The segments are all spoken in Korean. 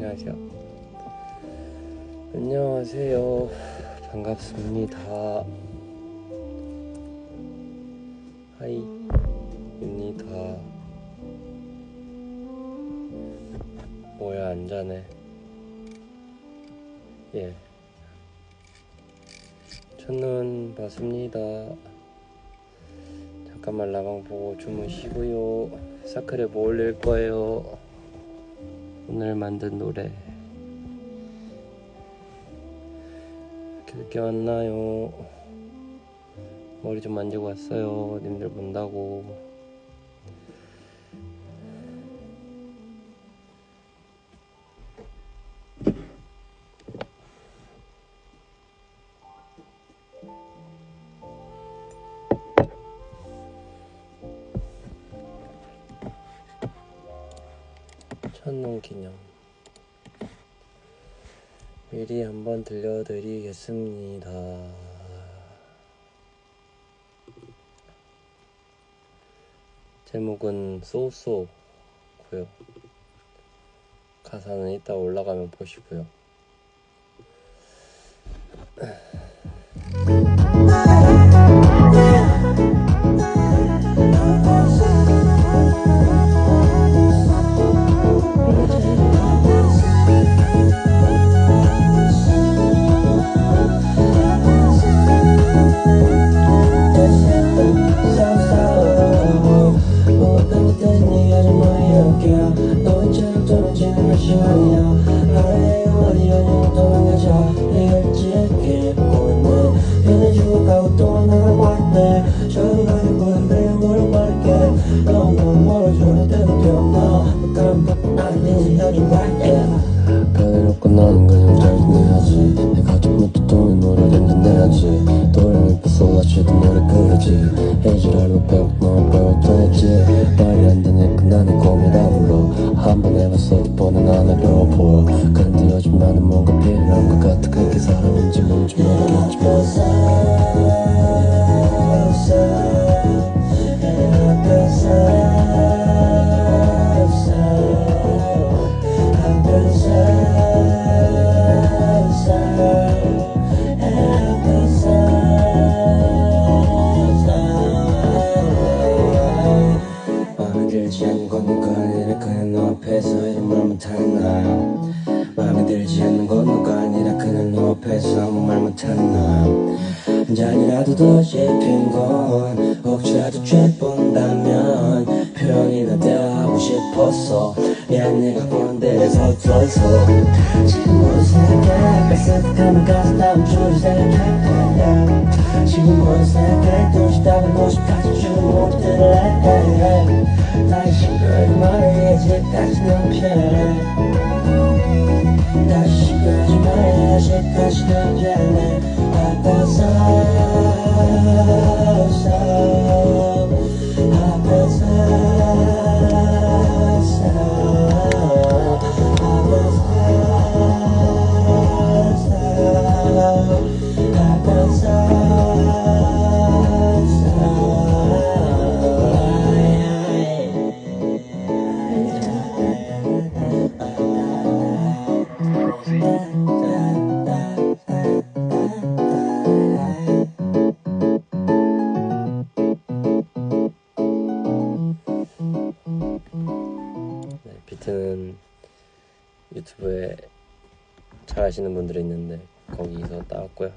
안녕하세요. 안녕하세요. 반갑습니다. 하이입니다. 뭐야, 안 자네. 예. 첫눈 봤습니다. 잠깐만 라방 보고 주무시고요. 사크랩 뭐 올릴 거예요. 오늘 만든 노래 늦게 왔나요? 머리 좀 만지고 왔어요. 님들 본다고. 첫눈 기념 미리 한번 들려드리겠습니다. 제목은 쏘쏘고요. 가사는 이따 올라가면 보시고요. 변해놓고 나는 그냥 잘 지내야지. 내 가족부터 돈을 노래를 내야지. 노래를 쏟아지도 노래 그러지. 해지랄로 배워 너 배웠더랬지. 말이 안 되니까 나는 꿈이라 불러. 한번 해봤어 두 번은 안 어려워 보여. 근데 요즘 나는 뭔가 필요한 것 같아. 그게 사람인지 뭔지 모르겠지만 마음에 들지 않는 건 누가 아니라 그냥 너 앞에서 이런 말 못하는 나야. 마음에 들지 않는 건 누가 아니라 그냥 너 앞에서 아무 말 못하는 나야. 한 잔이라도 더 씹힌 건 혹시라도 죄본다면 표현이나 대화하고 싶었어. 미안 내가 보는 데를 서툴러서 지금 모두 생각해. 뺏어가면 가서 다음 주를 생각해. 지금 모두 생각해. 도시 답을 50까지 못 들래. 다시 그 말해야지. 다시 넌 편해. 다시 그 말해야지. 다시 넌 편해. 비트는 유튜브에 잘 아시는 분들이 있는데 거기서 따왔고요.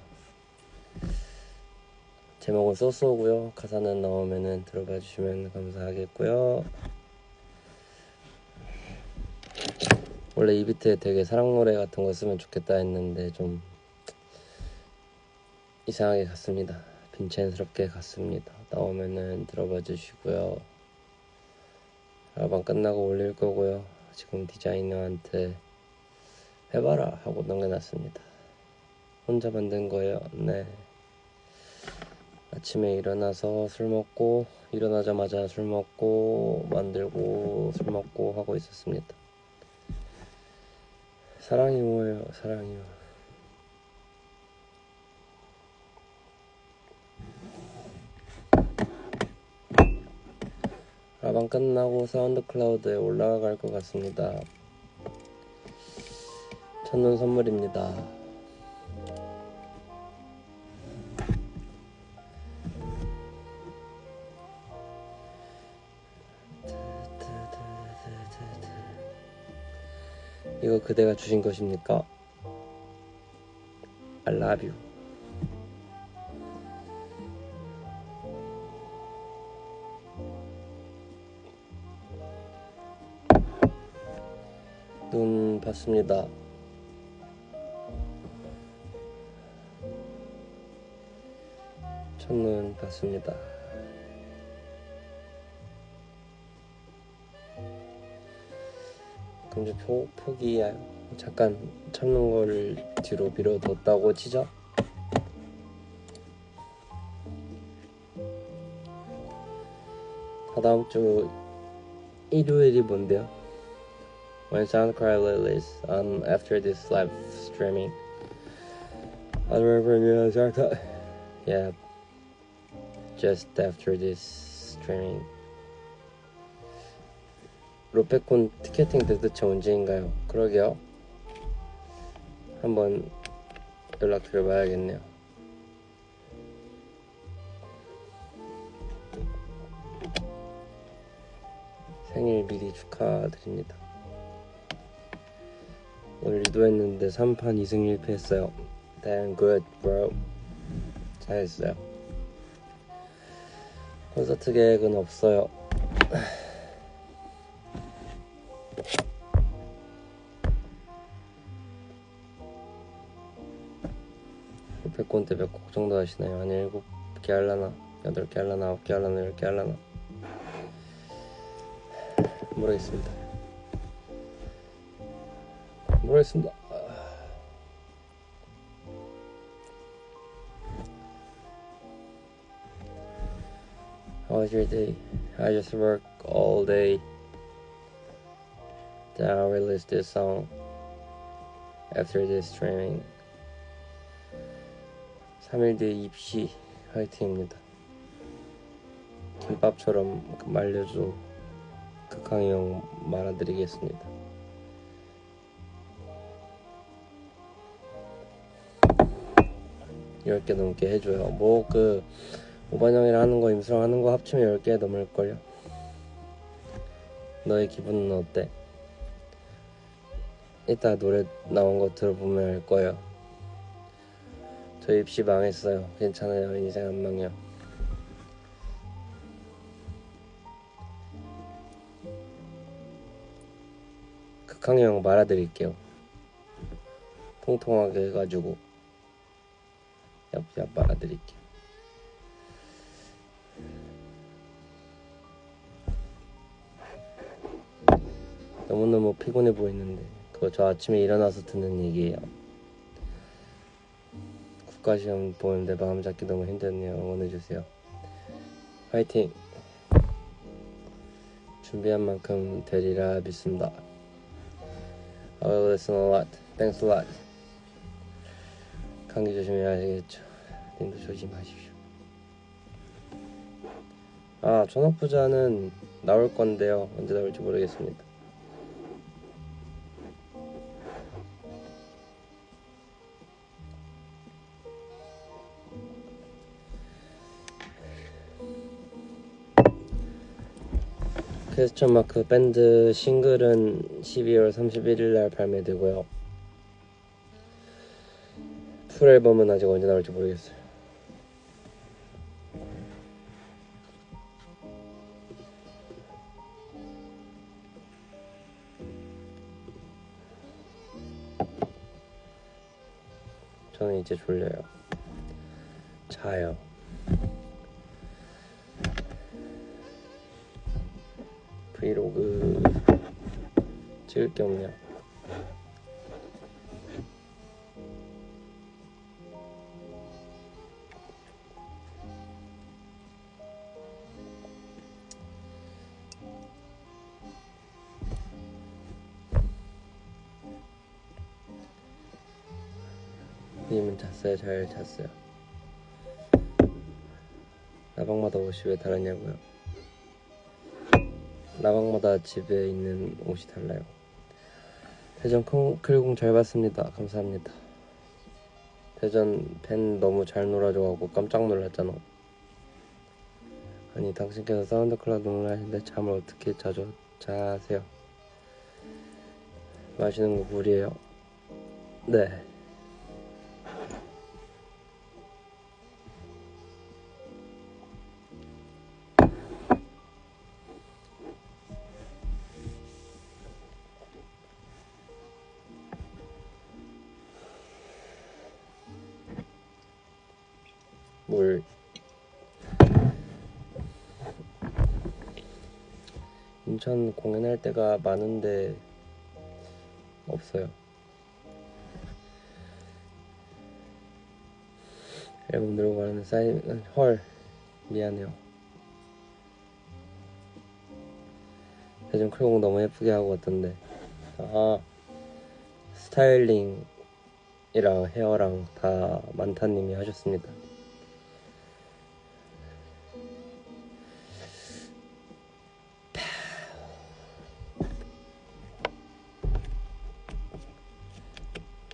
제목은 쏘쏘고요. 가사는 나오면은 들어봐 주시면 감사하겠고요. 원래 이 비트에 되게 사랑 노래 같은 거 쓰면 좋겠다 했는데 좀 이상하게 갔습니다. 빈첸스럽게 갔습니다. 나오면은 들어봐 주시고요. 라방 끝나고 올릴 거고요. 지금 디자이너한테 해봐라 하고 넘겨놨습니다. 혼자 만든 거예요. 네. 아침에 일어나서 술 먹고 일어나자마자 술 먹고 만들고 술 먹고 하고 있었습니다. 사랑이 뭐예요? 사랑이요. 라방 끝나고 사운드 클라우드에 올라갈 것 같습니다. 첫눈 선물입니다. 이거 그대가 주신 것입니까? I love you. 눈 봤습니다. 첫눈 봤습니다. 그럼 이제 포기야. 잠깐 참는 걸 뒤로 미뤄뒀다고 치죠? 다다음 주 일요일이 뭔데요? When SoundCloud release after this live streaming. Yeah, just after this streaming. 로페콘 티켓팅 도대체 언제인가요? 그러게요. 한번 연락드려봐야겠네요. 생일 미리 축하드립니다. 오늘 유도했는데 3판 2승 1패 했어요. Damn good, bro. 잘했어요. 콘서트 계획은 없어요. 백권 때 몇 곡 정도 하시나요? 한 7개 할라나? 8개 할라나? 9개 할라나? 10개 할라나? 모르겠습니다. How was your day? I just work all day. Then I'll release this song after this streaming. 3일 뒤 입시 화이팅입니다. 김밥처럼 말려줘. 극강이 형 말아드리겠습니다. 열 개 넘게 해줘요. 뭐 오반 형이랑 하는 거 임수랑 하는 거 합치면 10개 넘을걸요. 너의 기분은 어때? 이따 노래 나온 거 들어보면 알 거예요. 저 입시 망했어요. 괜찮아요. 인생 안 망해요. 극강이 형 말아드릴게요. 통통하게 해가지고 얍얍 말아드릴게요. 너무너무 피곤해 보이는데 그거 저 아침에 일어나서 듣는 얘기예요. 국가시험 보는데 마음 잡기 너무 힘드네요. 응원해주세요. 화이팅! 준비한 만큼 되리라 믿습니다. I will listen a lot. Thanks a lot. 감기 조심해야겠죠. 님도 조심하십시오. 전업부자는 나올 건데요. 언제 나올지 모르겠습니다. 퀘스천 마크 밴드 싱글은 12월 31일날 발매되고요. 풀 앨범은 아직 언제 나올지 모르겠어요. 저는 이제 졸려요. 자요. 브이로그 찍을 게 없네요. 님은 잤어요? 잘 잤어요? 나방마다 옷이 왜 다르냐고요? 나방마다 집에 있는 옷이 달라요. 대전 클공 잘 봤습니다. 감사합니다. 대전 팬 너무 잘 놀아줘가지고 깜짝 놀랐잖아. 아니 당신께서 사운드 클라우드 놀라시는데 잠을 어떻게 자세요? 마시는 거 물이에요. 네. 물. 인천 공연할 때가 많은데 없어요. 앨범 들고 가는 사인 헐 미안해요. 대전 클공 너무 예쁘게 하고 왔던데. 스타일링이랑 헤어랑 다 만타님이 하셨습니다.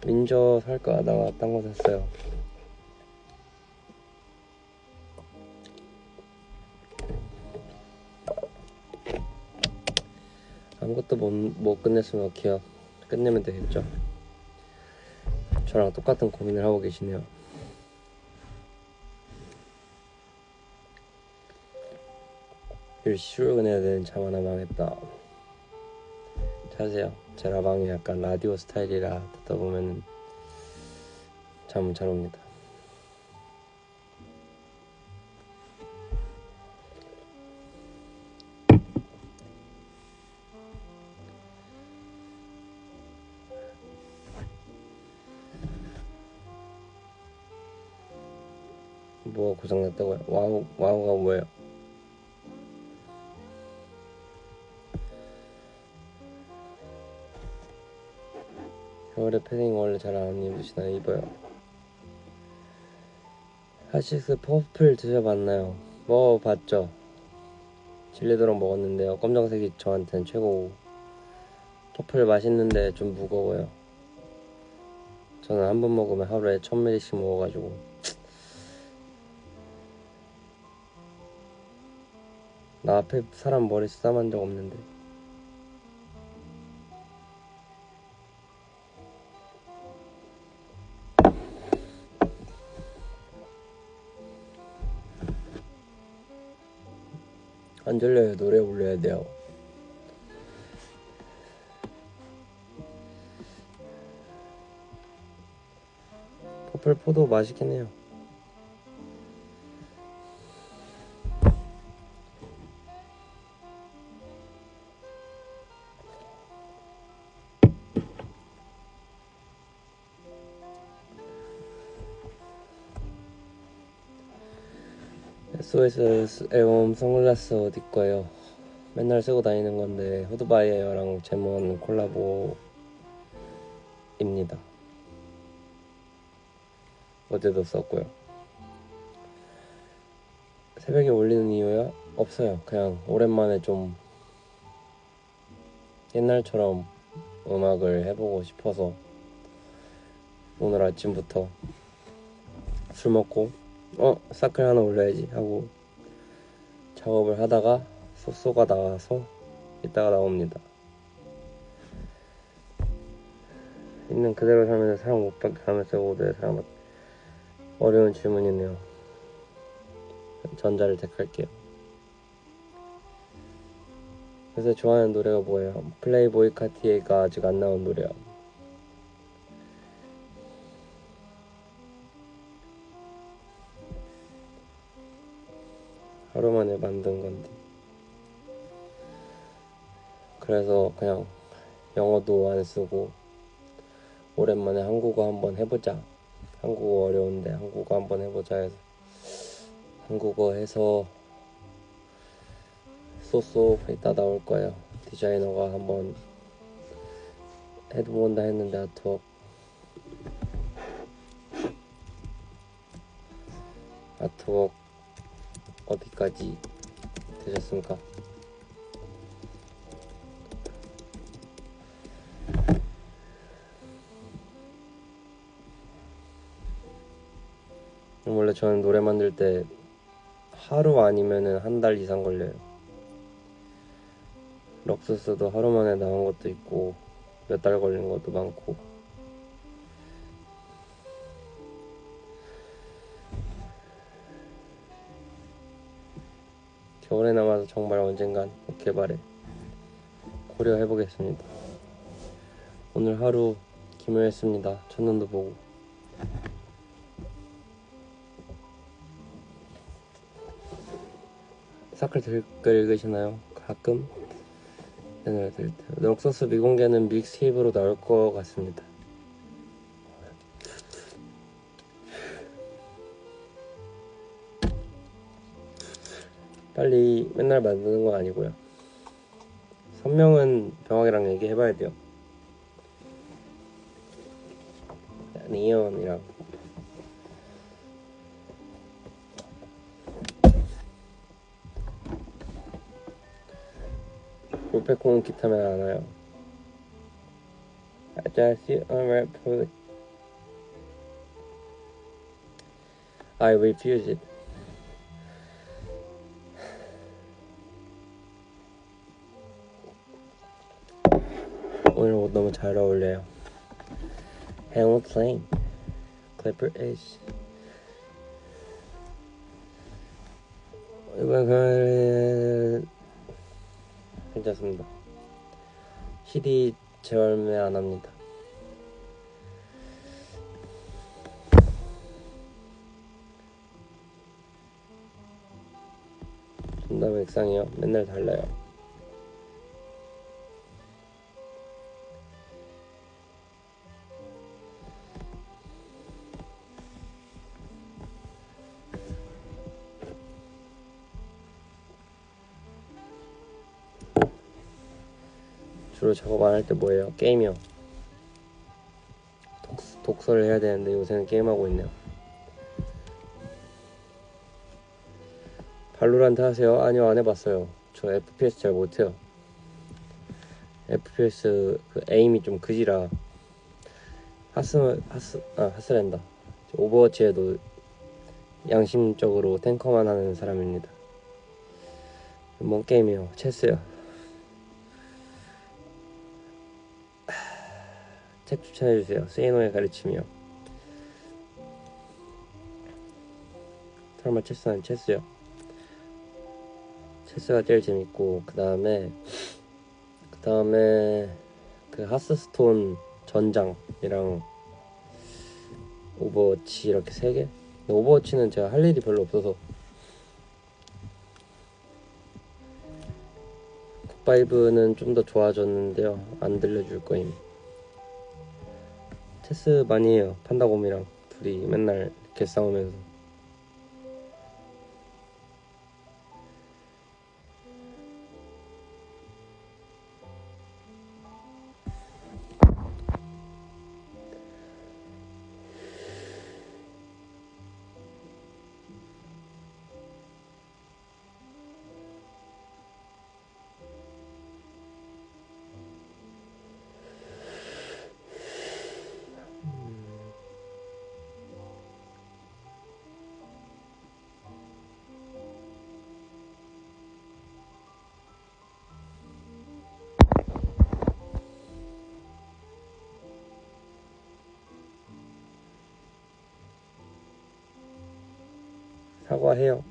민저 살까 하다가 딴 거 샀어요. 아무것도 못 끝냈으면 끝내면 되겠죠. 저랑 똑같은 고민을 하고 계시네요. 출근해야 되는 잠 하나 망했다. 자세요. 제 라방이 약간 라디오 스타일이라 듣다 보면 잠은 잘 옵니다. 뭐가 고장났다고요? 와우가 뭐예요? 겨울에 패딩 원래 잘 안 입으시나요? 입어요. 하식스 퍼플 드셔봤나요? 먹어봤죠. 질리도록 먹었는데요. 검정색이 저한테는 최고고, 퍼플 맛있는데 좀 무거워요. 저는 한 번 먹으면 하루에 1000ml씩 먹어가지고 나 앞에 사람 머리 쓰다만 적 없는데. 안 졸려요. 노래 올려야 돼요. 퍼플 포도 맛있긴 해요. SOS 앨범 선글라스 어디 거예요? 맨날 쓰고 다니는 건데 후드바이어랑 제몬 콜라보입니다. 어제도 썼고요. 새벽에 올리는 이유야? 없어요. 그냥 오랜만에 좀 옛날처럼 음악을 해보고 싶어서 오늘 아침부터 술 먹고 사클 하나 올려야지 하고 작업을 하다가 쏘쏘가 나와서 이따가 나옵니다. 있는 그대로 살면서 사랑 못 받게 하면서 모두의 사랑 받... 어려운 질문이네요. 전자를 택할게요. 그래서 좋아하는 노래가 뭐예요? 플레이보이 카티에가 아직 안 나온 노래요. 하루 만에 만든 건데. 그래서 그냥 영어도 안 쓰고 오랜만에 한국어 한번 해보자. 한국어 어려운데 한국어 한번 해보자 해서 한국어 해서 쏘쏘 이따 나올 거예요. 디자이너가 한번 해본다 했는데 아트웍 어디까지 되셨습니까? 저는 노래 만들 때 하루 아니면은 한 달 이상 걸려요. 럭스스도 하루 만에 나온 것도 있고 몇 달 걸린 것도 많고. 겨울에 남아서 정말 언젠간 개발에 고려해보겠습니다. 오늘 하루 기묘했습니다. 첫눈도 보고. 사클 댓글 읽으시나요? 가끔 노래 들을 때. 럭서스 미공개는 믹스테이프로 나올 것 같습니다. 빨리 맨날 만드는 건 아니고요. 선명은 병학이랑 얘기해봐야 돼요. 니언이랑. 볼펜콩은 기타면 안 와요. I just see on red foot. I refuse it. 오늘 옷 너무 잘 어울려요. Helmet Lane, Clipper Edge. 이번 그 괜찮습니다. CD 재발매 안 합니다. 존나 맥상이요. 맨날 달라요. 주로 작업 안 할 때 뭐예요? 게임이요. 독서를 해야 되는데 요새는 게임하고 있네요. 발로란트 하세요? 아니요, 안 해봤어요. 저 FPS 잘 못해요. FPS 그 에임이 좀 그지라. 하스랜다. 오버워치에도 양심적으로 탱커만 하는 사람입니다. 뭔 게임이요? 체스요. 책 추천해주세요. 세이노의 가르침이요. 설마 체스는 체스요. 체스가 제일 재밌고 그 다음에 그 하스스톤 전장이랑 오버워치 이렇게 3개? 오버워치는 제가 할 일이 별로 없어서 굿바이브는 좀 더 좋아졌는데요. 안 들려줄 거임. 체스 많이 해요. 판다곰이랑 둘이 맨날 이렇게 싸우면서. 사과해요.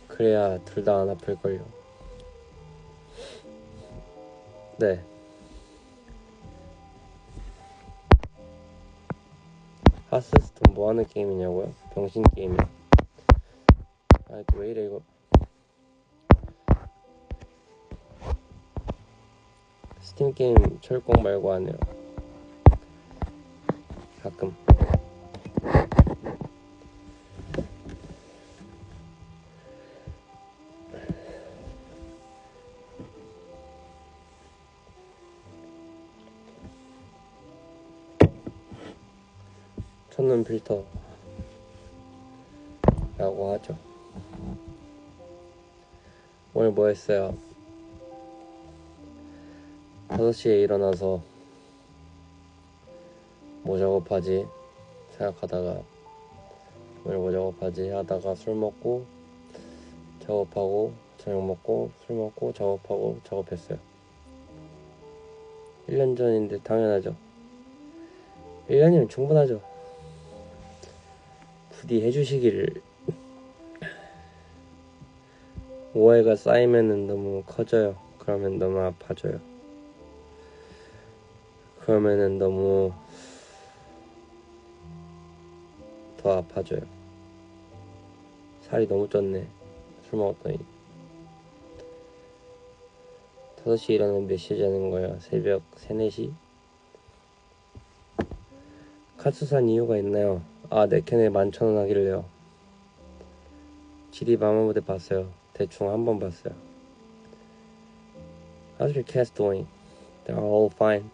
그래야 둘 다 안 아플걸요. 네. 하스스톤 뭐하는 게임이냐고요? 병신 게임이요. 아 이거 왜 이래 이거. 스팀 게임 철공 말고 안 해요. 가끔. 첫눈 필터 라고 하죠. 오늘 뭐 했어요? 5시에 일어나서 뭐 작업하지 생각하다가 왜 뭐 작업하지 하다가 술 먹고 작업하고 저녁 먹고 술 먹고 작업하고 작업했어요. 1년 전인데 당연하죠. 1년이면 충분하죠. 부디 해주시기를. 오해가 쌓이면은 너무 커져요. 그러면 너무 아파져요. 그러면은 너무 더 아파져요. 살이 너무 쪘네. 술 먹었더니 5시 일어나면 몇 시에 자는 거야? 새벽 3, 4시? 카츠 산 이유가 있나요? 아, 내 캔에 11,000원 하길래요. GD 마마무대 봤어요. 대충 한 번 봤어요. How's your cats doing? They're all fine.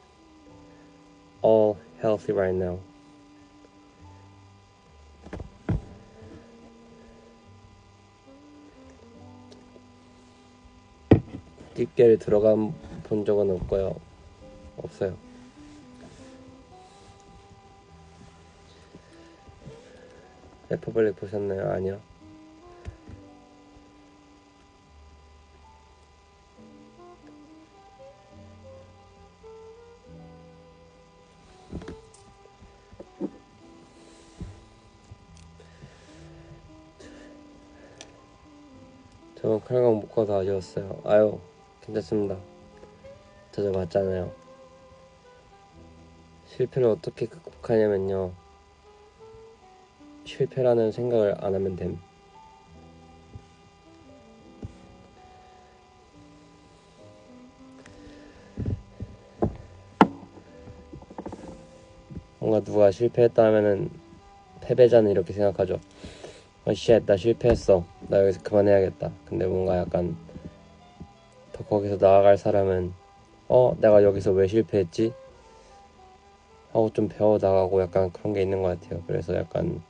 All healthy right now. 띠개를 들어가 본 적은 없고요. 없어요. 레퍼블릭 보셨나요? 아니요. 저는 칼광 못 가서 아쉬웠어요. 아유, 괜찮습니다. 찾아봤잖아요. 실패를 어떻게 극복하냐면요. 실패라는 생각을 안 하면 됨. 뭔가 누가 실패했다 하면은 패배자는 이렇게 생각하죠. 쉣, 나 실패했어. 나 여기서 그만해야겠다. 근데 뭔가 약간 더 거기서 나아갈 사람은 내가 여기서 왜 실패했지? 하고 좀 배워나가고 약간 그런 게 있는 것 같아요. 그래서 약간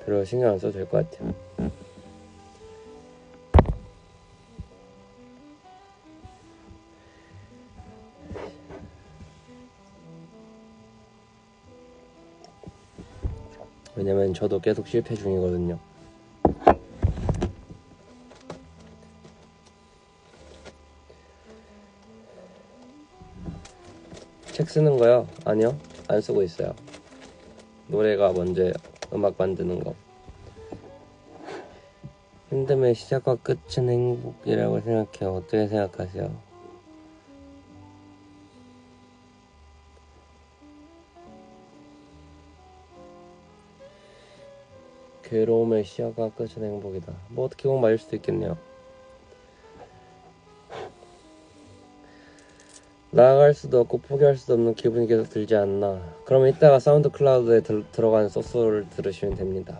별로 신경 안 써도 될 것 같아요. 왜냐면 저도 계속 실패 중이거든요. 책 쓰는 거요? 아니요, 안 쓰고 있어요. 노래가 먼저 음악 만드는 거. 힘듦의 시작과 끝은 행복이라고 생각해요. 어떻게 생각하세요? 괴로움의 시작과 끝은 행복이다. 뭐 어떻게 보면 맞을 수도 있겠네요. 나아갈 수도 없고 포기할 수도 없는 기분이 계속 들지 않나. 그러면 이따가 사운드 클라우드에 들어가는 소스를 들으시면 됩니다.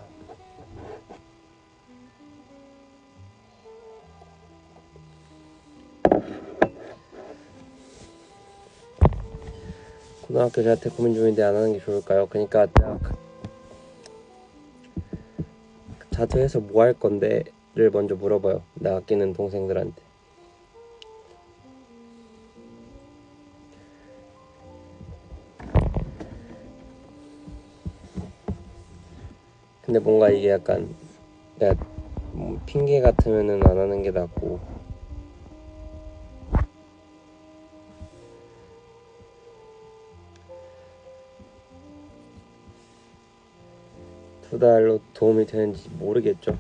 고등학교 재학 고민 중인데 안 하는 게 좋을까요? 그러니까 자퇴해서 뭐 할 건데를 먼저 물어봐요. 나 아끼는 동생들한테. 근데 뭔가 이게 약간 내가 핑계 같으면은 안 하는 게 낫고, 두 달로 도움이 되는지 모르겠죠.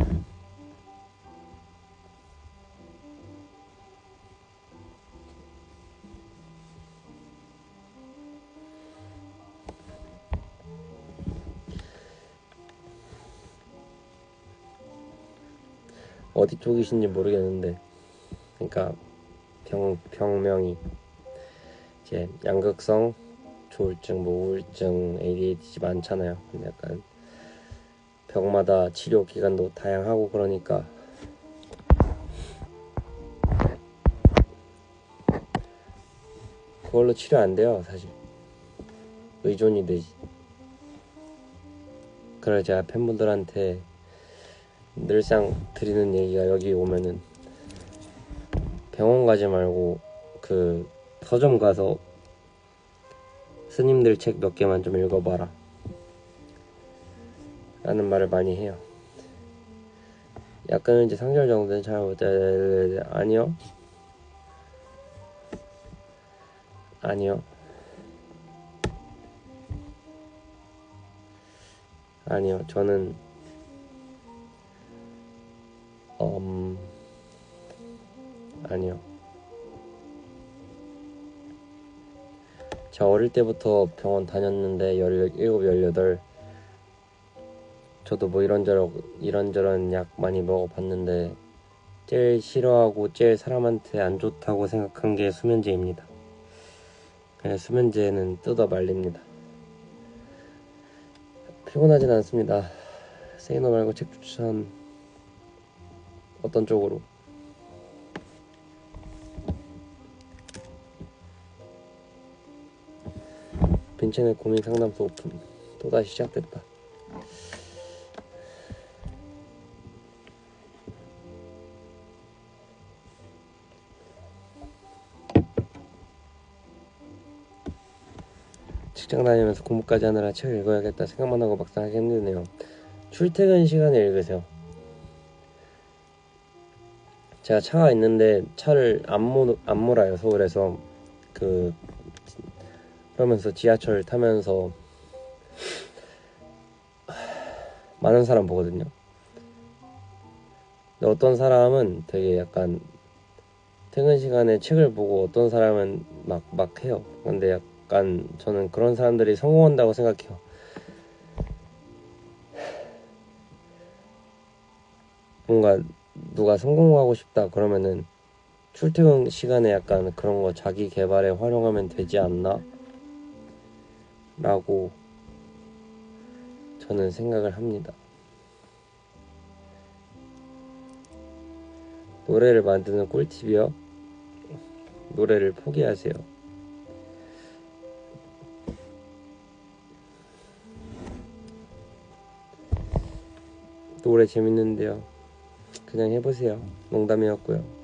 어디 쪽이신지 모르겠는데, 그러니까 병명이 이제 양극성 조울증, 뭐 우울증, ADHD 많잖아요. 근데 약간 병마다 치료 기간도 다양하고 그러니까 그걸로 치료 안 돼요, 사실. 의존이 되지. 그래서 제가 팬분들한테 늘상 드리는 얘기가, 여기 오면은 병원 가지 말고 그 서점 가서 스님들 책 몇 개만 좀 읽어봐라. 라는 말을 많이 해요. 약간 이제 3개월 정도는 잘 못해. 아니요. 저는 아니요. 제가 어릴 때부터 병원 다녔는데 17, 18 저도 뭐 이런저런 약 많이 먹어봤는데 제일 싫어하고 제일 사람한테 안 좋다고 생각한 게 수면제입니다. 그냥 수면제는 뜯어 말립니다. 피곤하진 않습니다. 세이노 말고 책 추천 어떤 쪽으로? 빈첸의 고민 상담소 오픈 또다시 시작됐다. 직장 다니면서 공부까지 하느라 책을 읽어야겠다 생각만 하고 막상 하기 힘드네요. 출퇴근 시간에 읽으세요. 제가 차가 있는데 차를 안 몰아요. 서울에서 그러면서 지하철 타면서 많은 사람 보거든요. 근데 어떤 사람은 되게 약간 퇴근 시간에 책을 보고 어떤 사람은 막 해요. 근데 약간 저는 그런 사람들이 성공한다고 생각해요. 뭔가 누가 성공하고 싶다 그러면은 출퇴근 시간에 약간 그런 거 자기 개발에 활용하면 되지 않나? 라고 저는 생각을 합니다. 노래를 만드는 꿀팁이요? 노래를 포기하세요. 노래 재밌는데요. 그냥 해보세요. 농담이었고요.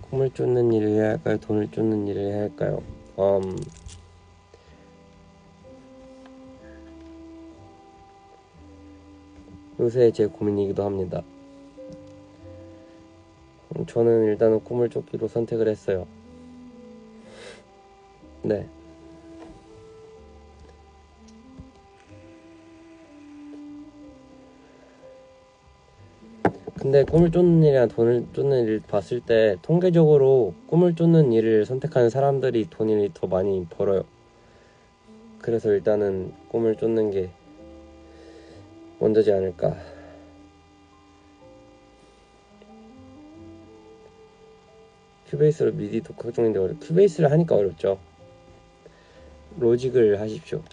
꿈을 쫓는 일을 해야 할까요? 돈을 쫓는 일을 해야 할까요? 요새 제 고민이기도 합니다. 저는 일단은 꿈을 쫓기로 선택을 했어요. 네. 근데 꿈을 쫓는 일이랑 돈을 쫓는 일을 봤을 때 통계적으로 꿈을 쫓는 일을 선택하는 사람들이 돈을 더 많이 벌어요. 그래서 일단은 꿈을 쫓는 게 먼저지 않을까. 큐베이스로 미디 독학 중인데 큐베이스를 하니까 어렵죠. 로직을 하십시오.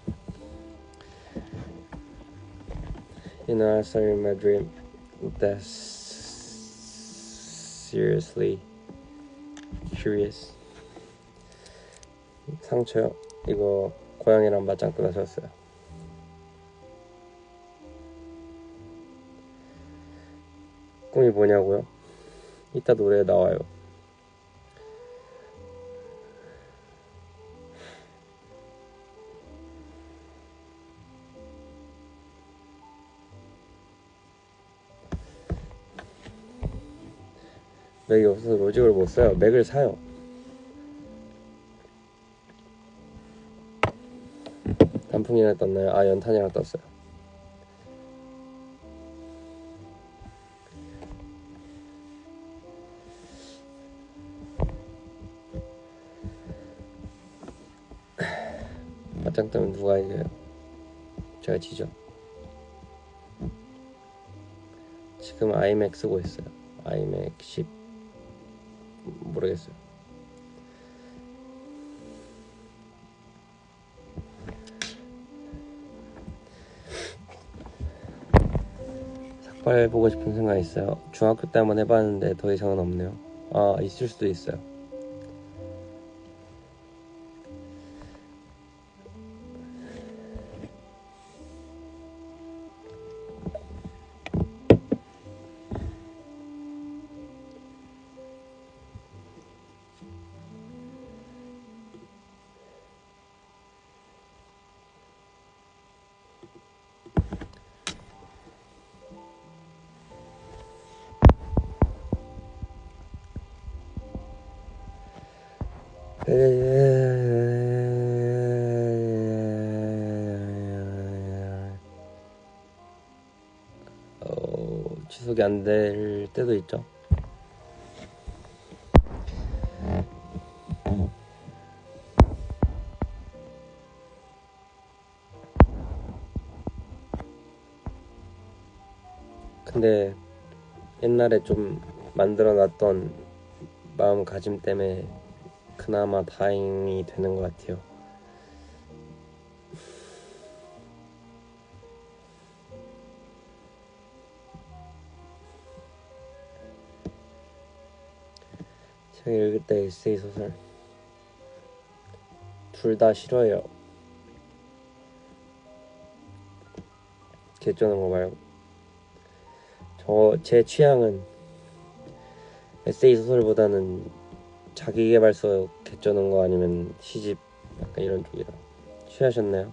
You know, I started my dream. That's seriously curious. 상처요? 이거 고양이랑 맞짱 뜨다 졌어요. 꿈이 뭐냐고요? 이따 노래에 나와요. 맥이 없어서 로직을 못 써요. 맥을 사요. 단풍이랑 떴나요? 연탄이랑 떴어요. 맞짱 뜨면 누가 이겨요? 제가 지죠. 지금 아이맥 쓰고 있어요. 아이맥 10 모르겠어요. 삭발 해보고 싶은 생각 있어요. 중학교 때 한번 해봤는데 더 이상은 없네요. 있을 수도 있어요. 지속이 안 될 때도 있죠. 근데 옛날에 좀 만들어놨던 마음가짐 때문에 그나마 다행이 되는 것 같아요. 제가 읽을 때 에세이 소설 둘 다 싫어요. 개쩌는 거 말고. 제 취향은 에세이 소설보다는 자기계발서 개쩌는 거 아니면 시집 약간 이런 쪽이라. 취하셨나요?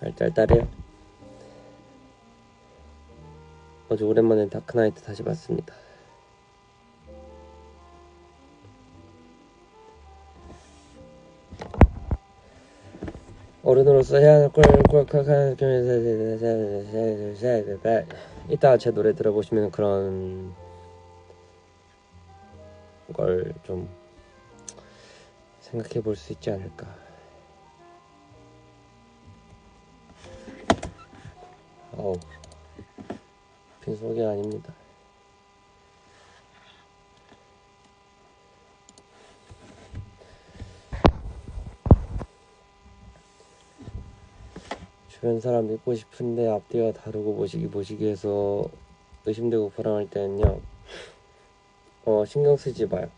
알딸딸해요. 어제 오랜만에 다크나이트 다시 봤습니다. 어른으로서 해야 할 걸 꼴깍하는 이따 제 노래 들어보시면 그런 걸 좀 생각해 볼 수 있지 않을까. 빈속이 아닙니다. 주변 사람 믿고 싶은데 앞뒤가 다르고 보시기 해서 의심되고 불안할 때는요, 신경 쓰지 마요.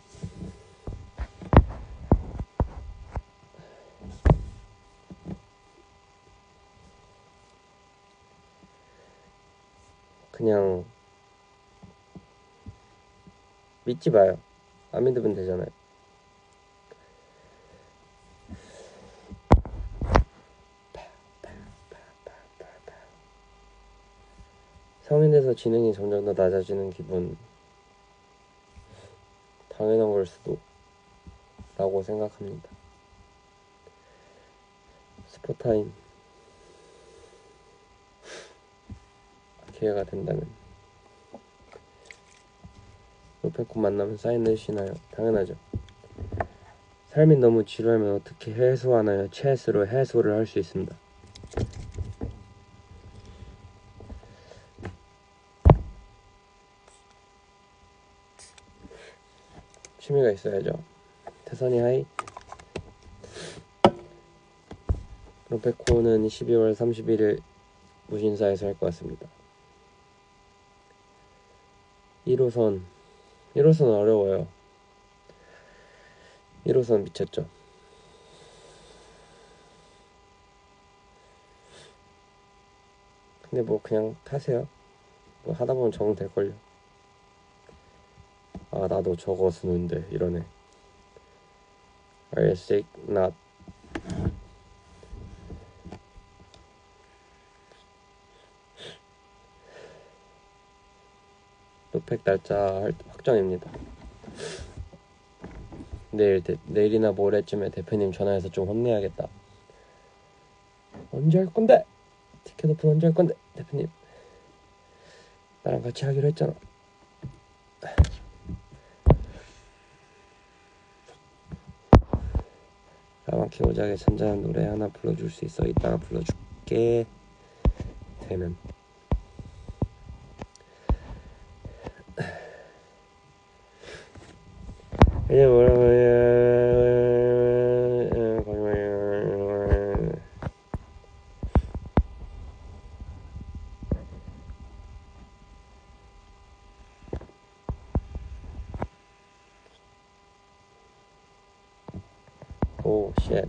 그냥 믿지 마요. 안 믿으면 되잖아요. 성인 돼서 지능이 점점 더 낮아지는 기분, 당연한 걸 수도 라고 생각합니다. 스포타임 기회가 된다면 로페콘 만나면 사인 내주시나요? 당연하죠. 삶이 너무 지루하면 어떻게 해소하나요? 체스로 해소를 할 수 있습니다. 취미가 있어야죠. 태선이 하이. 로페콘은 12월 31일 무신사에서 할 것 같습니다. 1호선 어려워요. 1호선 미쳤죠. 근데 뭐 그냥 타세요. 뭐 하다 보면 적응될걸요. 아, 나도 저거 쓰는데 이러네. Are you sick? Not. 로팩 날짜 확정입니다. 내일이나 모레쯤에 대표님 전화해서 좀 혼내야겠다. 언제 할 건데? 티켓 오픈 언제 할 건데? 대표님, 나랑 같이 하기로 했잖아. 까맣게 오작에 잔잔한 노래 하나 불러줄 수 있어? 이따가 불러줄게. 되면. 이제 오, 쉣.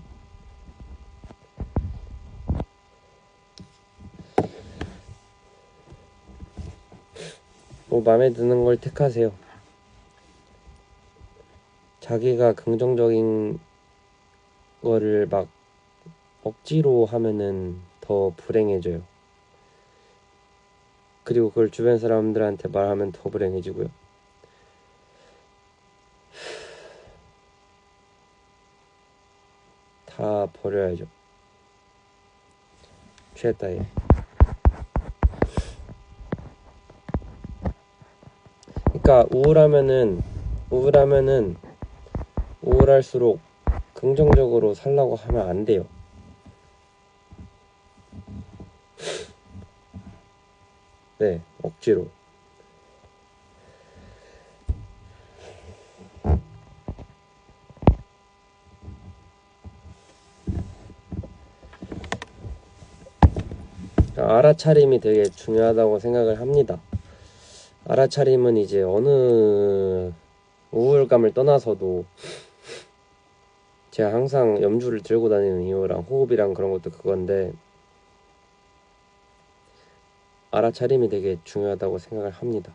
뭐 마음에 드는 걸 택하세요. 자기가 긍정적인 거를 막 억지로 하면은 더 불행해져요. 그리고 그걸 주변 사람들한테 말하면 더 불행해지고요. 다 버려야죠. 취했다 얘. 그러니까 우울할수록 긍정적으로 살라고 하면 안 돼요. 네, 억지로. 알아차림이 되게 중요하다고 생각을 합니다. 알아차림은 이제 어느 우울감을 떠나서도 제가 항상 염주를 들고 다니는 이유랑 호흡이랑 그런 것도 그건데, 알아차림이 되게 중요하다고 생각을 합니다.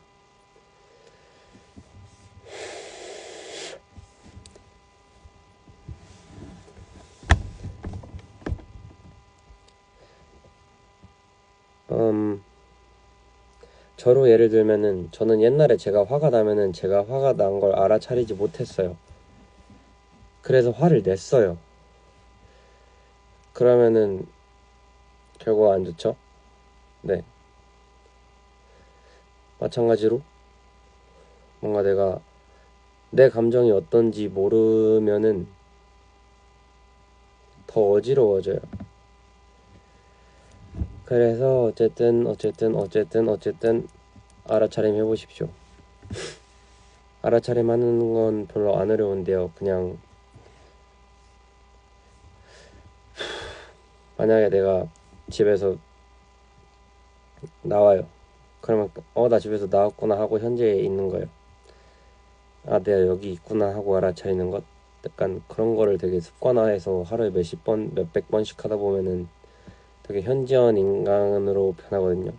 저로 예를 들면은 저는 옛날에 제가 화가 나면은 제가 화가 난 걸 알아차리지 못했어요. 그래서 화를 냈어요. 그러면은 결과가 안 좋죠? 네. 마찬가지로 뭔가 내가 내 감정이 어떤지 모르면은 더 어지러워져요. 그래서 어쨌든 알아차림 해보십시오. 알아차림 하는 건 별로 안 어려운데요. 그냥 만약에 내가 집에서 나와요. 그러면 나 집에서 나왔구나 하고 현재에 있는 거예요. 아, 내가 여기 있구나 하고 알아차리는 것. 약간 그런 거를 되게 습관화해서 하루에 몇백 번씩 하다 보면은 되게 현지현 인간으로 변하거든요.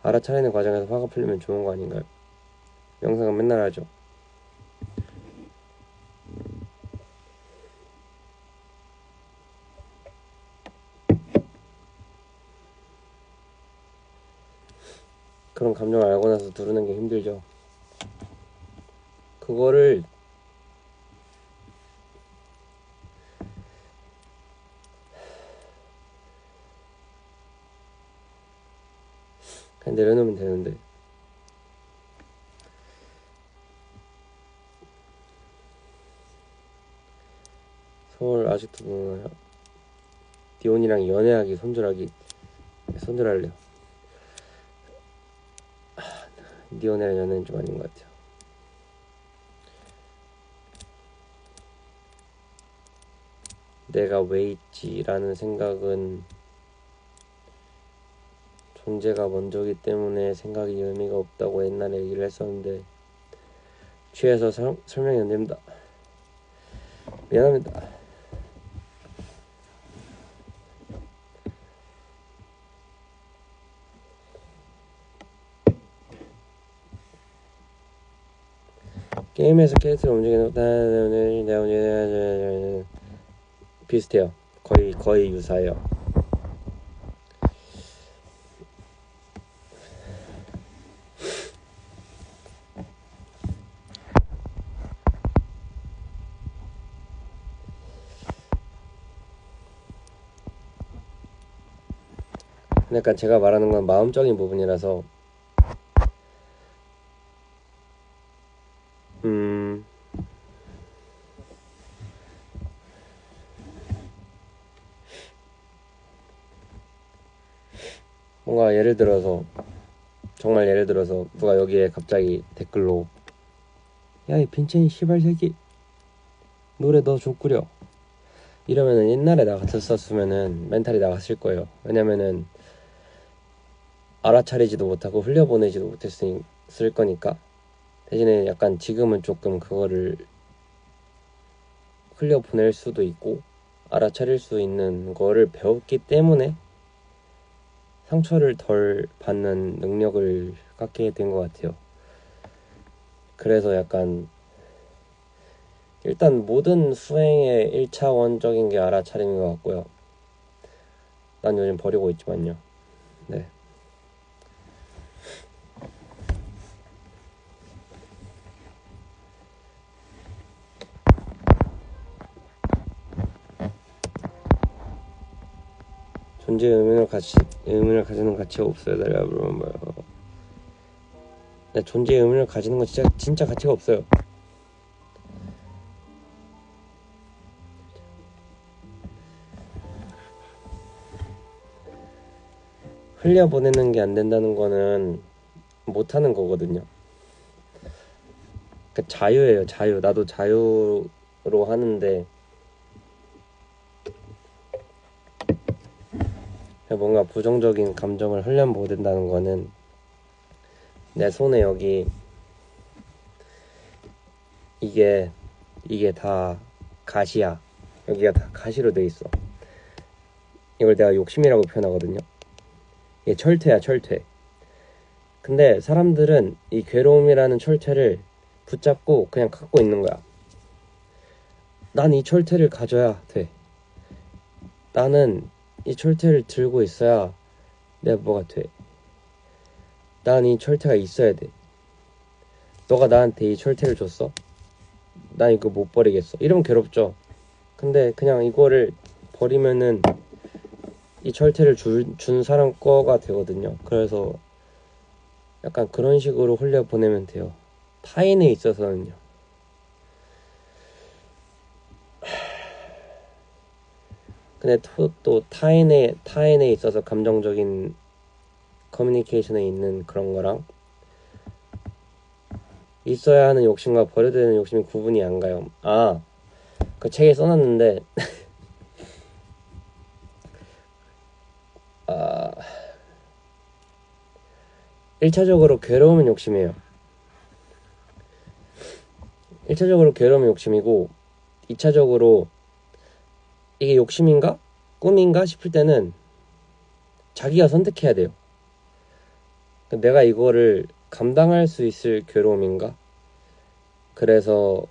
알아차리는 과정에서 화가 풀리면 좋은 거 아닌가요? 영상은 맨날 하죠. 그런 감정을 알고 나서 누르는 게 힘들죠. 그거를 그냥 내려놓으면 되는데. 서울 아직도 누나요? 디온이랑 연애하기, 손절할래요. 디온이랑 연애는 좀 아닌 것 같아요. 내가 왜 있지라는 생각은 존재가 먼저기 때문에 생각이 의미가 없다고 옛날에 얘기를 했었는데, 취해서 설명이 안 됩니다. 미안합니다. 게임에서 캐릭터를 움직이는 비슷해요. 거의 유사해요. 그러니까 제가 말하는 건 마음적인 부분이라서 뭔가 정말 예를 들어서 누가 여기에 갑자기 댓글로 야, 이 빈첸이 씨발새끼 노래 너 족구려 이러면은 옛날에 나 같았었으면은 멘탈이 나갔을 거예요. 왜냐면은 알아차리지도 못하고 흘려보내지도 못했을 거니까. 대신에 약간 지금은 조금 그거를 흘려보낼 수도 있고 알아차릴 수 있는 거를 배웠기 때문에 상처를 덜 받는 능력을 갖게 된 것 같아요. 그래서 약간 일단 모든 수행의 1차원적인 게 알아차림인 것 같고요. 난 요즘 버리고 있지만요. 네. 존재의 의문을 가지는 가치가 없어요. 달라 물으면 뭐요? 네, 존재의 의문을 가지는 건 진짜 가치가 없어요. 흘려보내는 게 안 된다는 거는 못하는 거거든요. 그러니까 자유예요. 자유. 나도 자유로 하는데 뭔가 부정적인 감정을 흘려보낸다는 거는 내 손에 여기 이게 다 가시야. 여기가 다 가시로 돼 있어. 이걸 내가 욕심이라고 표현하거든요. 이게 철퇴야, 철퇴. 근데 사람들은 이 괴로움이라는 철퇴를 붙잡고 그냥 갖고 있는 거야. 난 이 철퇴를 가져야 돼. 나는 이 철퇴를 들고 있어야 내가 뭐가 돼. 난 이 철퇴가 있어야 돼. 너가 나한테 이 철퇴를 줬어? 난 이거 못 버리겠어. 이러면 괴롭죠. 근데 그냥 이거를 버리면은 이 철퇴를 준 사람 거가 되거든요. 그래서 약간 그런 식으로 흘려보내면 돼요. 타인에 있어서는요. 근데 또 타인에 있어서 감정적인 커뮤니케이션에 있는 그런 거랑 있어야 하는 욕심과 버려야 되는 욕심이 구분이 안 가요. 그 책에 써놨는데 1차적으로 괴로움은 욕심이에요. 1차적으로 괴로움은 욕심이고 2차적으로 이게 욕심인가? 꿈인가? 싶을 때는 자기가 선택해야 돼요. 내가 이거를 감당할 수 있을 괴로움인가? 그래서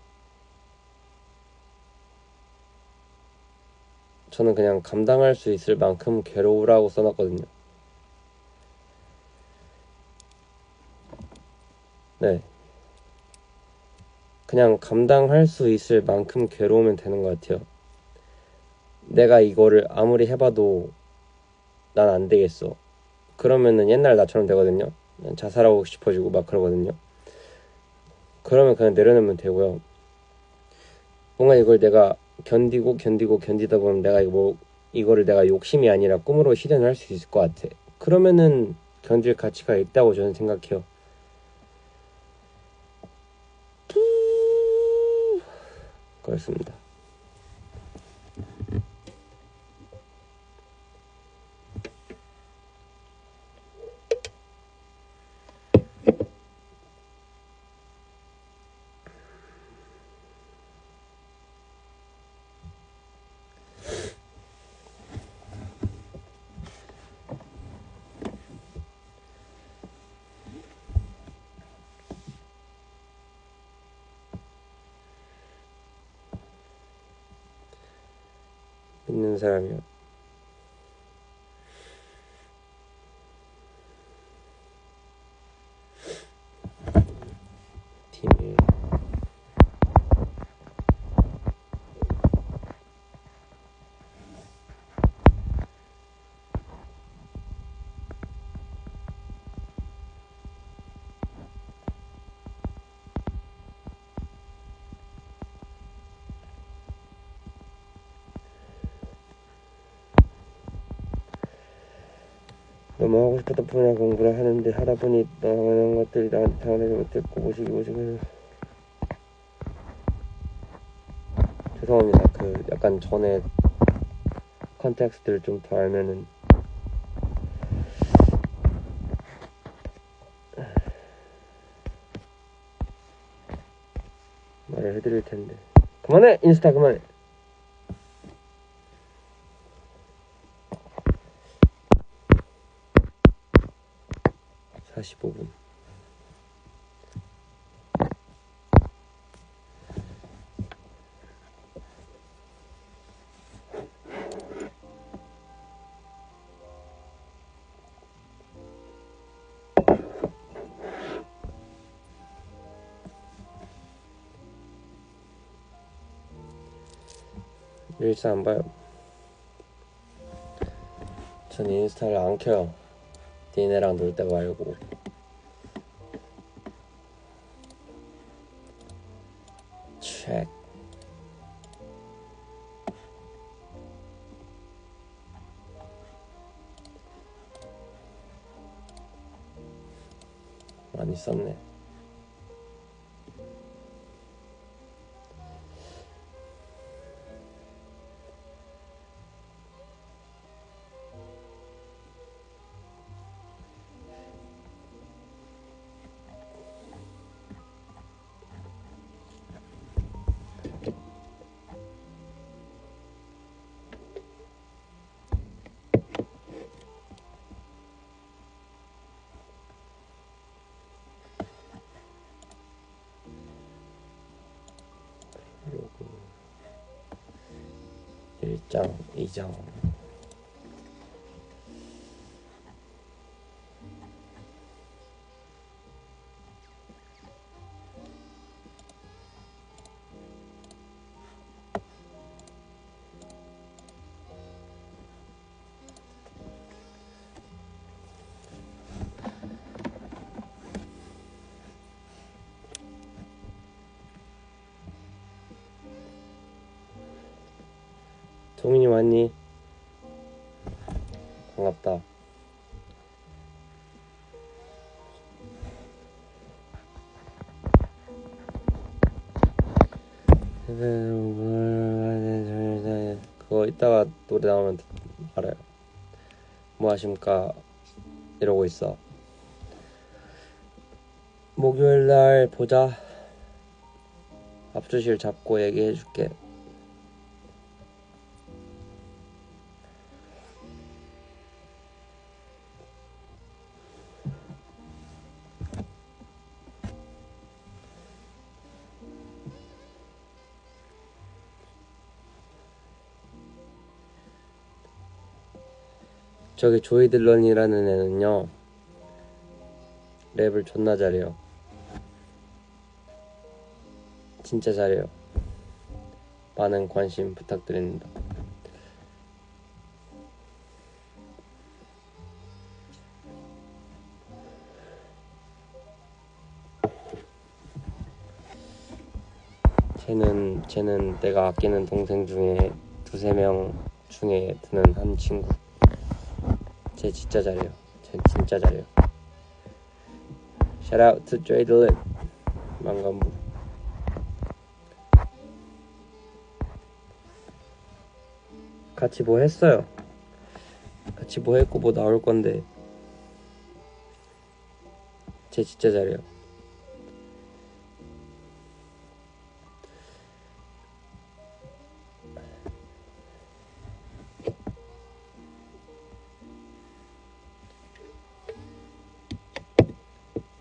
저는 그냥 감당할 수 있을 만큼 괴로우라고 써놨거든요. 네. 그냥 감당할 수 있을 만큼 괴로우면 되는 것 같아요. 내가 이거를 아무리 해봐도 난 안 되겠어. 그러면은 옛날 나처럼 되거든요. 자살하고 싶어지고 막 그러거든요. 그러면 그냥 내려놓으면 되고요. 뭔가 이걸 내가 견디다 보면 내가 이거를 내가 욕심이 아니라 꿈으로 실현을 할 수 있을 것 같아. 그러면은 견딜 가치가 있다고 저는 생각해요. 그렇습니다. 믿는 사람이요. 비밀. 너무 하고 싶었던 분야 공부를 하는데 하다 보니 너무 것들이 나한테 당하지 못했고 모시기 죄송합니다. 그 약간 전에 컨텍스트를 좀 더 알면은 말을 해드릴 텐데. 그만해! 인스타 그만해! 45분. 릴스 안 봐요. 전 인스타를 안 켜요. 니네랑 놀 때 말고. 책. 많이 썼네. 그리고 1장, 2장. 동인이 왔니? 반갑다. 그거 이따가 노래 나오면 알아요. 뭐 하십니까? 이러고 있어. 목요일날 보자. 앞주실 잡고 얘기해줄게. 저기 조이 딜런이라는 애는요 랩을 존나 잘해요. 진짜 잘해요. 많은 관심 부탁드립니다. 쟤는 내가 아끼는 동생 중에 2-3명 중에 드는 한 친구. 쟤 진짜 잘해요. 쟤 진짜 잘해요. Shout out to Joy Dylan. 망간부. 같이 뭐 했어요. 같이 뭐 했고 뭐 나올 건데. 쟤 진짜 잘해요.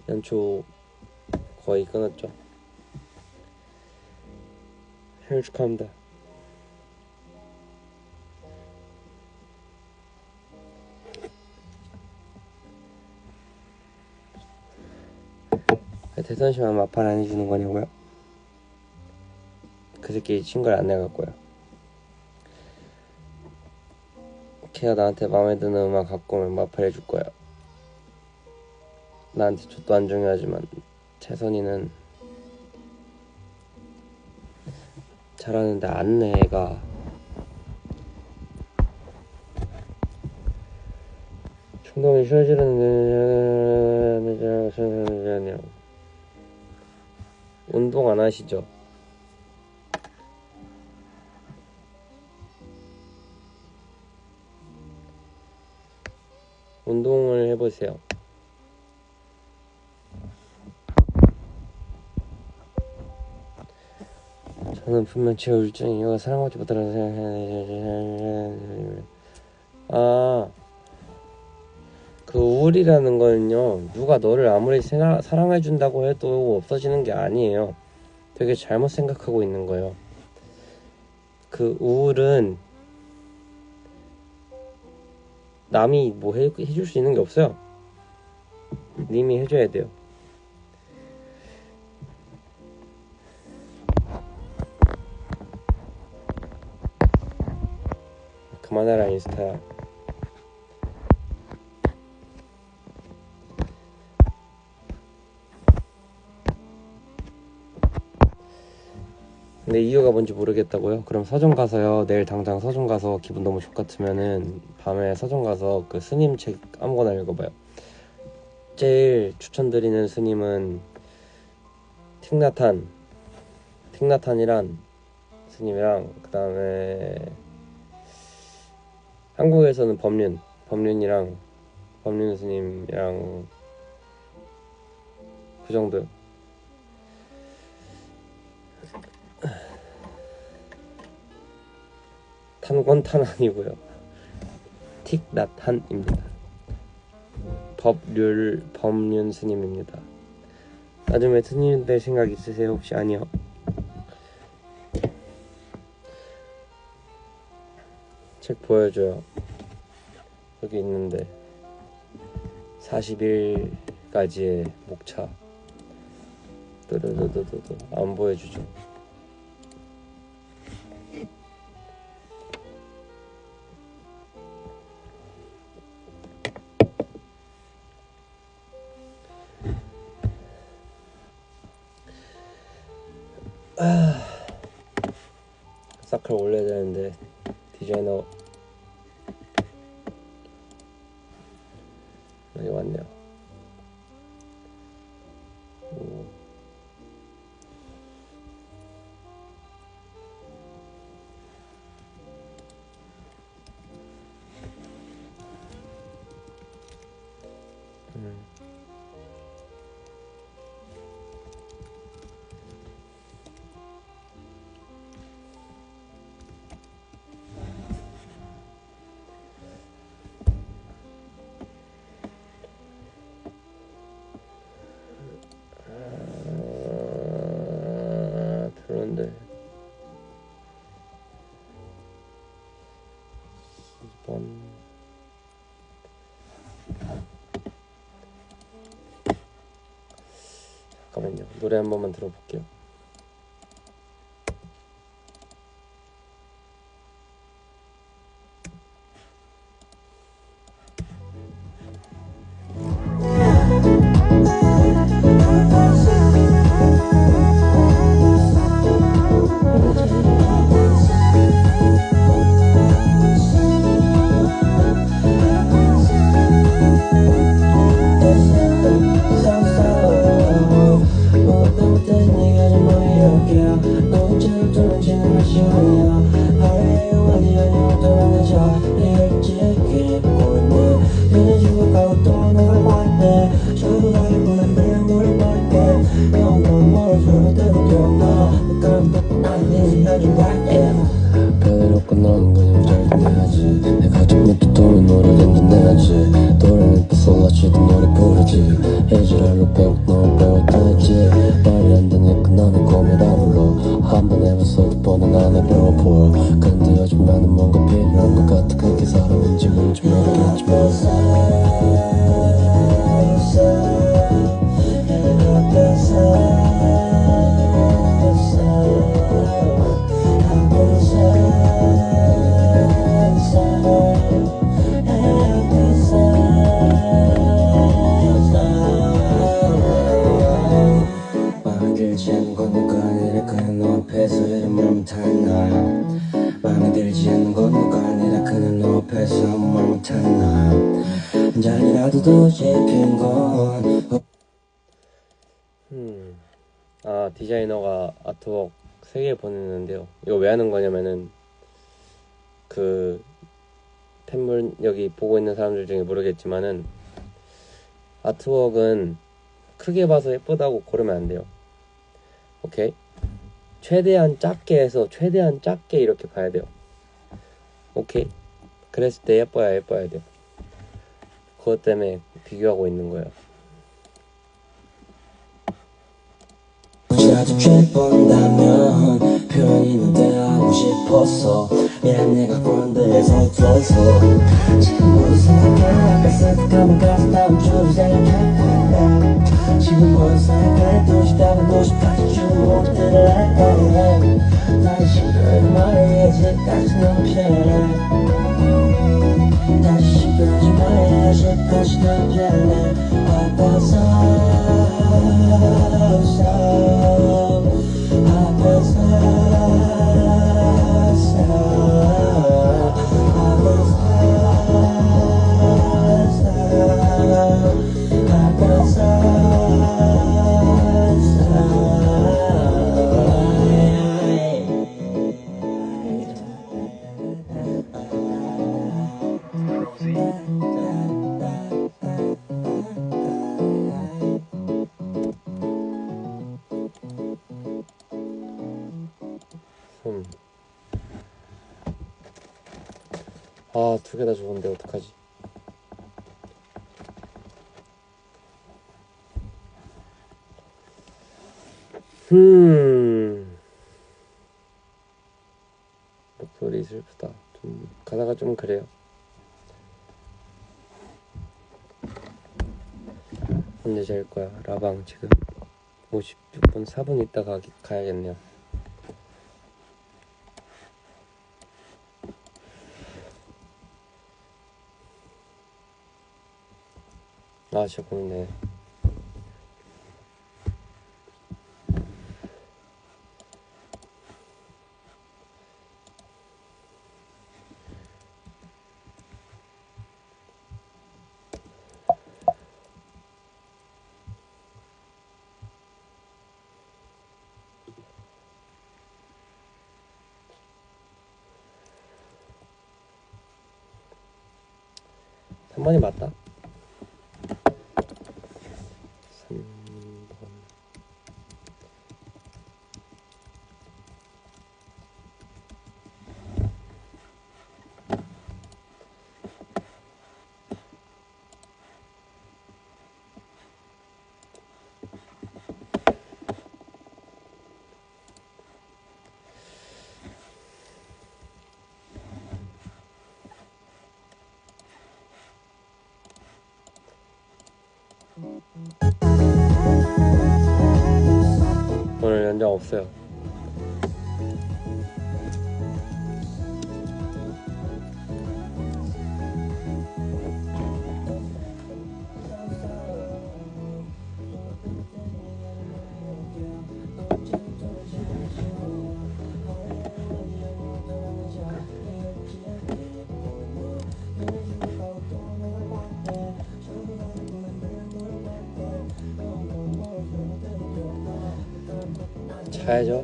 연초 거의 끊었죠. 생일 축하합니다. 대선 씨만 마팔 안 해주는 거냐고요? 그 새끼 친구를 안 내갖고요. 걔가 나한테 마음에 드는 음악 갖고 오면 마팔 해줄 거야. 나한테 족도 안 중요하지만 채선이는 잘하는데 안 내. 애가 충동이 쉬어지는 운동 안 하시죠? 운동을 해보세요. 저는 분명 제 우울증이 이유가 사랑하지 못하는 그 우울이라는 거는요 누가 너를 아무리 사랑해준다고 해도 없어지는 게 아니에요. 되게 잘못 생각하고 있는 거예요. 그 우울은 남이 뭐 해줄 수 있는 게 없어요. 님이 해줘야 돼요. 그만해라 인스타야. 근데 이유가 뭔지 모르겠다고요? 그럼 서점 가서요. 내일 당장 서점 가서 기분 너무 좋같으면은 밤에 서점 가서 그 스님 책 아무거나 읽어봐요. 제일 추천드리는 스님은 틱나탄이란 스님이랑, 그 다음에 한국에서는 법륜 스님이랑 그 정도요. 탄권탄 아니고요. 틱나탄입니다. 법륜 스님입니다. 나중에 스님 될 생각 있으세요? 혹시? 아니요. 책 보여줘요. 여기 있는데 40일까지의 목차. 뜨르르르르 안 보여주죠. 사클 올려야 되는데 디자이너 여기 왔네요. 그런데 2번 잠깐만요. 노래 한 번만 들어볼게요. 별로 끝나는 그냥 잘 끝내야지. 내가 처음부터 도는 노래는 끝내야지. 노래는 또 솔라치도 노래 부르지. 해지랄로 배워 너 배웠다지. 말이 안 되니까 나는 꿈이라 불러. 한번 해봤어 두 번은 안 해배워보여. 근데 요즘 나는 뭔가 필요한 것 같아. 그게 사람인지 뭔지 모르겠지만 마음에 들지 않는 건 누가 아니라 그냥 너 앞에서 이런 말 못하는 나야. 마음에 들지 않는 건 누가 아니라 그냥 너 앞에서 아무 말 못하는 나야. 한 잔이라도 더 시킨 건 디자이너가 아트웍 3개 보냈는데요. 이거 왜 하는 거냐면은 그 팬분 여기 보고 있는 사람들 중에 모르겠지만은 아트웍은 크게 봐서 예쁘다고 고르면 안 돼요. 오케이? 최대한 작게 해서 최대한 작게 이렇게 봐야 돼요. 오케이? 그랬을 때 예뻐야 돼요. 그것 때문에 비교하고 있는 거예요. 혹시라도 죄본다면 표현이 있는데 하고 싶었어. 미안 내가 그런 데에서 없어서. 지금 모두 생각해. 아까 생각하면 가서 다음 주도 생각해. 지금 모두 생각해. 도시까지 쭉 모든 데를 할까. 다시 시도해 말해야지. 다시 너무 편해. 다시 시도하지 말아야지. 다시 너무 편해. 앞에서 아, 2개 다 좋은데 어떡하지? 목소리 슬프다. 좀 가사가 좀 그래요. 언제 잘 거야? 라방 지금 56분 4분 있다가 가야겠네요. 아, 진짜 고민돼. 한 번이 맞다. 3번. 오늘 연장 없어요. 자야죠.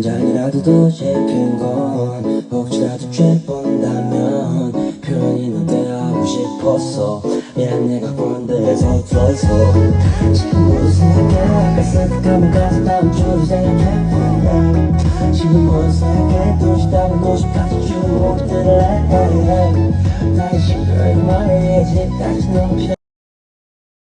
잔이라도 더 짚힌 건 혹시라도 죄본다면 표현이 넌 대하고 싶었어. 미안 내가 본드에서 들어있어. 지금부터 생각해 아까 생각하면 가서 다음 주도 생각해. 지금부터 생각해 또 싶다면 또 싶까지 쭉 오래 들을래. 다시 싱글이 말해야지 다시 너무